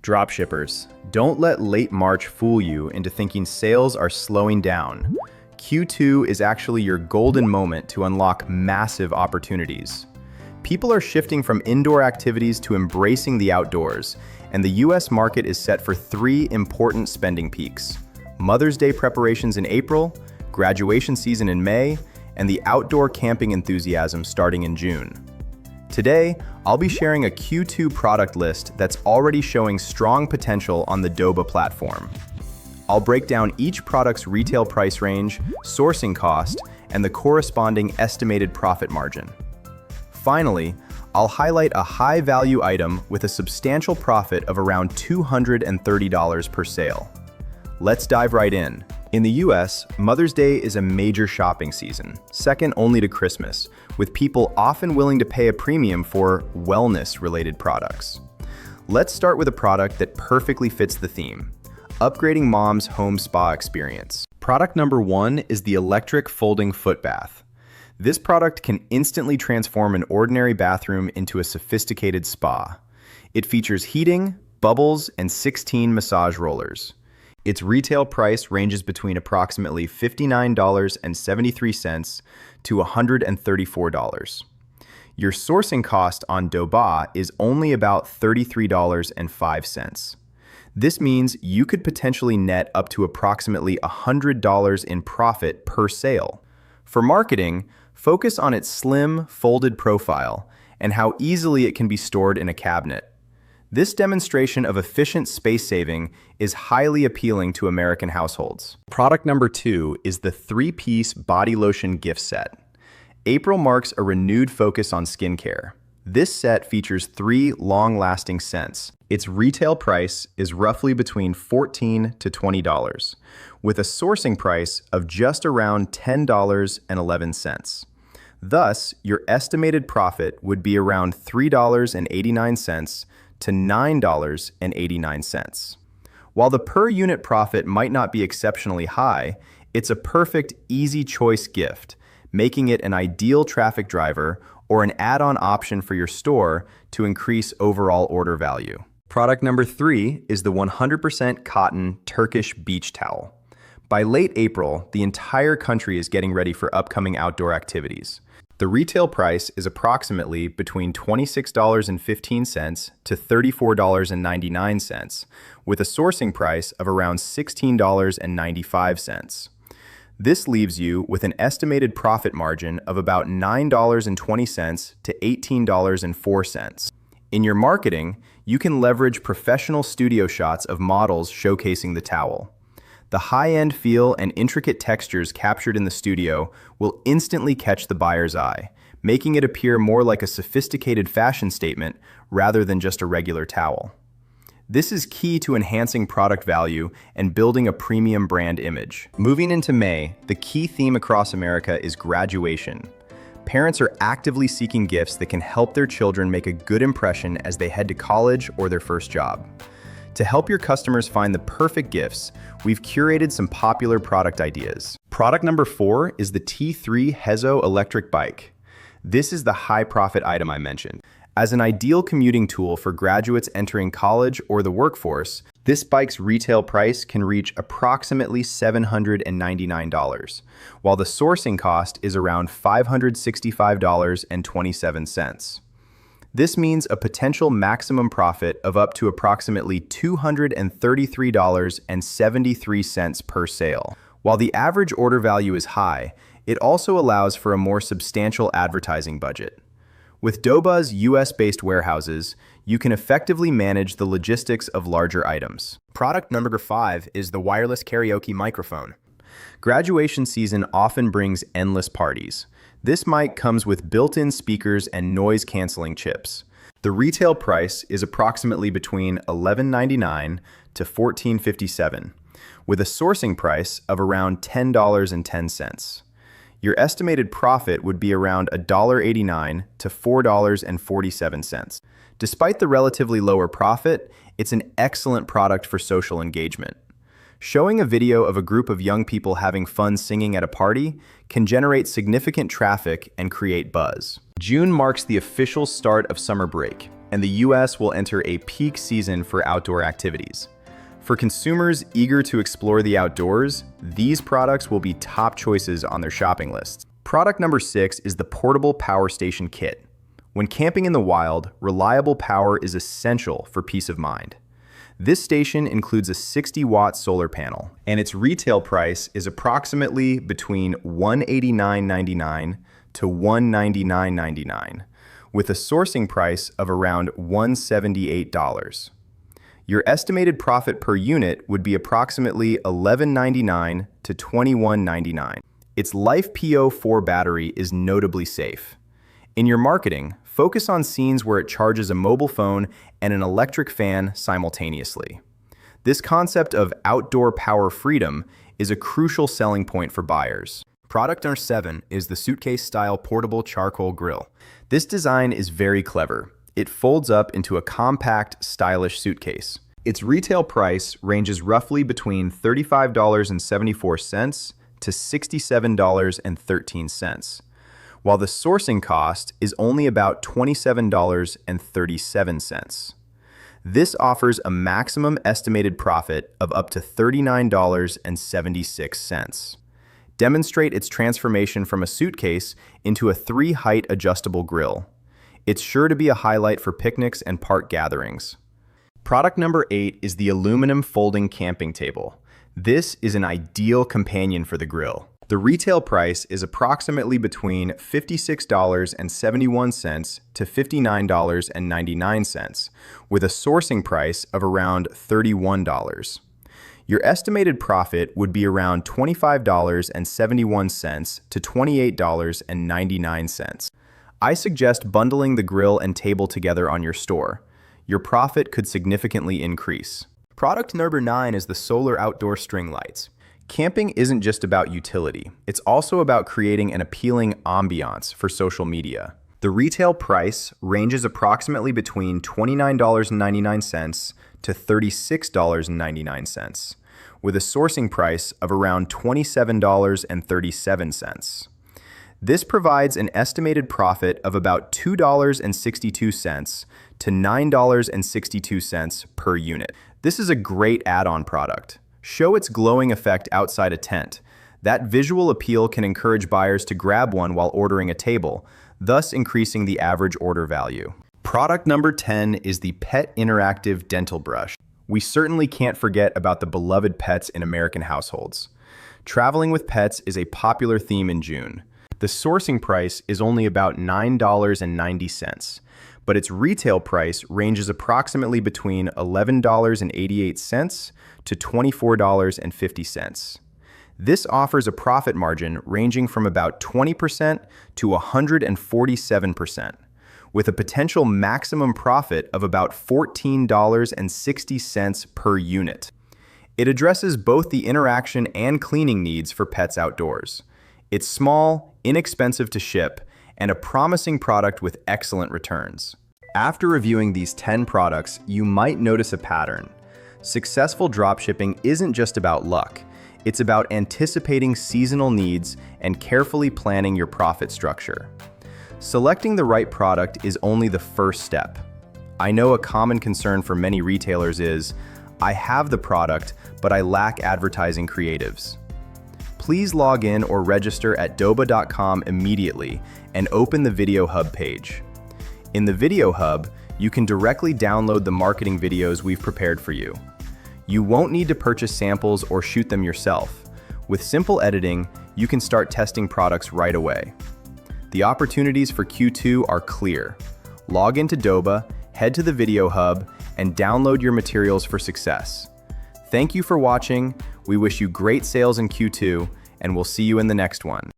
Dropshippers, don't let late March fool you into thinking sales are slowing down. Q2 is actually your golden moment to unlock massive opportunities. People are shifting from indoor activities to embracing the outdoors, and the US market is set for 3 important spending peaks: Mother's Day preparations in April, graduation season in May, and the outdoor camping enthusiasm starting in June. Today, I'll be sharing a Q2 product list that's already showing strong potential on the Doba platform. I'll break down each product's retail price range, sourcing cost, and the corresponding estimated profit margin. Finally, I'll highlight a high-value item with a substantial profit of around $230 per sale. Let's dive right in. In the US, Mother's Day is a major shopping season, second only to Christmas, with people often willing to pay a premium for wellness-related products. Let's start with a product that perfectly fits the theme: upgrading mom's home spa experience. Product number 1 is the electric folding foot bath. This product can instantly transform an ordinary bathroom into a sophisticated spa. It features heating, bubbles, and 16 massage rollers. Its retail price ranges between approximately $59.73 to $134. Your sourcing cost on Doba is only about $33.05. This means you could potentially net up to approximately $100 in profit per sale. For marketing, focus on its slim, folded profile and how easily it can be stored in a cabinet. This demonstration of efficient space saving is highly appealing to American households. Product number 2 is the 3-piece body lotion gift set. April marks a renewed focus on skincare. This set features 3 long-lasting scents. Its retail price is roughly between $14 to $20, with a sourcing price of just around $10.11. Thus, your estimated profit would be around $3.89 to $9.89. While the per unit profit might not be exceptionally high, it's a perfect, easy choice gift, making it an ideal traffic driver or an add-on option for your store to increase overall order value. Product number 3 is the 100% cotton Turkish beach towel. By late April, the entire country is getting ready for upcoming outdoor activities. The retail price is approximately between $26.15 to $34.99, with a sourcing price of around $16.95. This leaves you with an estimated profit margin of about $9.20 to $18.04. In your marketing, you can leverage professional studio shots of models showcasing the towel. The high-end feel and intricate textures captured in the studio will instantly catch the buyer's eye, making it appear more like a sophisticated fashion statement rather than just a regular towel. This is key to enhancing product value and building a premium brand image. Moving into May, the key theme across America is graduation. Parents are actively seeking gifts that can help their children make a good impression as they head to college or their first job. To help your customers find the perfect gifts, we've curated some popular product ideas. Product number 4 is the T3 Hezo electric bike. This is the high profit item I mentioned. As an ideal commuting tool for graduates entering college or the workforce, this bike's retail price can reach approximately $799, while the sourcing cost is around $565.27. This means a potential maximum profit of up to approximately $233.73 per sale. While the average order value is high, it also allows for a more substantial advertising budget. With Doba's US-based warehouses, you can effectively manage the logistics of larger items. Product number 5 is the wireless karaoke microphone. Graduation season often brings endless parties. This mic comes with built-in speakers and noise-canceling chips. The retail price is approximately between $11.99 to $14.57, with a sourcing price of around $10.10. Your estimated profit would be around $1.89 to $4.47. Despite the relatively lower profit, it's an excellent product for social engagement. Showing a video of a group of young people having fun singing at a party can generate significant traffic and create buzz. June marks the official start of summer break. and the US will enter a peak season for outdoor activities. For consumers eager to explore the outdoors, these products will be top choices on their shopping lists. Product number 6 is the Portable Power Station Kit. When camping in the wild, reliable power is essential for peace of mind. This station includes a 60-watt solar panel, and its retail price is approximately between $189.99 to $199.99, with a sourcing price of around $178. Your estimated profit per unit would be approximately $11.99 to $21.99. Its LiFePO4 battery is notably safe. In your marketing, focus on scenes where it charges a mobile phone and an electric fan simultaneously. This concept of outdoor power freedom is a crucial selling point for buyers. Product number 7 is the suitcase-style portable charcoal grill. This design is very clever. It folds up into a compact, stylish suitcase. Its retail price ranges roughly between $35.74 to $67.13, while the sourcing cost is only about $27.37. This offers a maximum estimated profit of up to $39.76. Demonstrate its transformation from a suitcase into a 3-height adjustable grill. It's sure to be a highlight for picnics and park gatherings. Product number 8 is the aluminum folding camping table. This is an ideal companion for the grill. The retail price is approximately between $56.71 to $59.99, with a sourcing price of around $31. Your estimated profit would be around $25.71 to $28.99. I suggest bundling the grill and table together on your store. Your profit could significantly increase. Product number 9 is the solar outdoor string lights. Camping isn't just about utility. It's also about creating an appealing ambiance for social media. The retail price ranges approximately between $29.99 to $36.99, with a sourcing price of around $27.37. This provides an estimated profit of about $2.62 to $9.62 per unit. This is a great add-on product. Show its glowing effect outside a tent. That visual appeal can encourage buyers to grab one while ordering a table, thus increasing the average order value. Product number 10 is the Pet Interactive Dental Brush. We certainly can't forget about the beloved pets in American households. Traveling with pets is a popular theme in June. The sourcing price is only about $9.90, but its retail price ranges approximately between $11.88 to $24.50. This offers a profit margin ranging from about 20% to 147%, with a potential maximum profit of about $14.60 per unit. It addresses both the interaction and cleaning needs for pets outdoors. It's small, inexpensive to ship, and a promising product with excellent returns. After reviewing these 10 products, you might notice a pattern. Successful dropshipping isn't just about luck. It's about anticipating seasonal needs and carefully planning your profit structure. Selecting the right product is only the first step. I know a common concern for many retailers is, I have the product, but I lack advertising creatives. Please log in or register at doba.com immediately and open the Video Hub page. In the Video Hub, you can directly download the marketing videos we've prepared for you. You won't need to purchase samples or shoot them yourself. With simple editing, you can start testing products right away. The opportunities for Q2 are clear. Log into Doba, head to the Video Hub, and download your materials for success. Thank you for watching. We wish you great sales in Q2, and we'll see you in the next one.